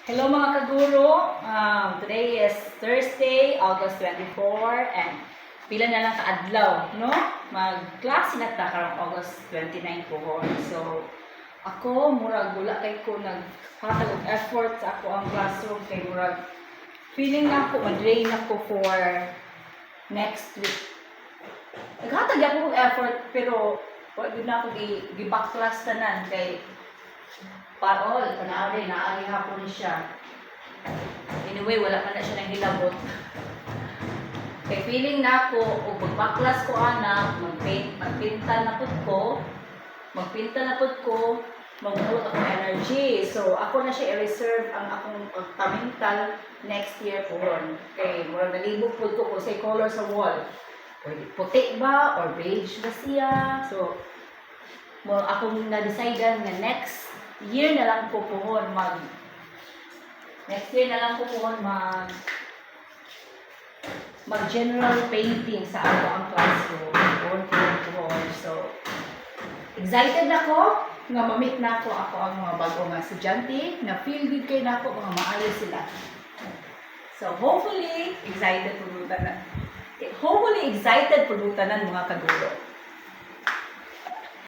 Hello mga kaguro, today is Thursday, August 24 and pila na lang kaadlaw, no? Mag-klase na ta karong August 29 po. So, ako, murag wala kay ko naghatag og effort sa ako ang classroom kay murag feeling na ako, ma-drain ako for next week. Naghatag ako og effort pero wala na ako gi-back class tanan kay parol, panari, naari hapon siya. Anyway, wala man na siya ng hilabot. Kay feeling na ako, o magbaklas ko anak, magpinta na po ko, magmulot ako energy. So, ako na siya i-reserve ang akong pagpamintal next year po. Kay, murag nalibog po ko kung say color sa wall. Pwede puti ba, or beige ba siya. So, akong na-decide na next year na lang po puhon mag general painting sa ako ang classroom. So, excited ako nga ma-meet na ako ang mga bagong mga estudyante na feel good kay na ako, mga maayos sila. So, hopefully excited pulutan ng mga kaguro.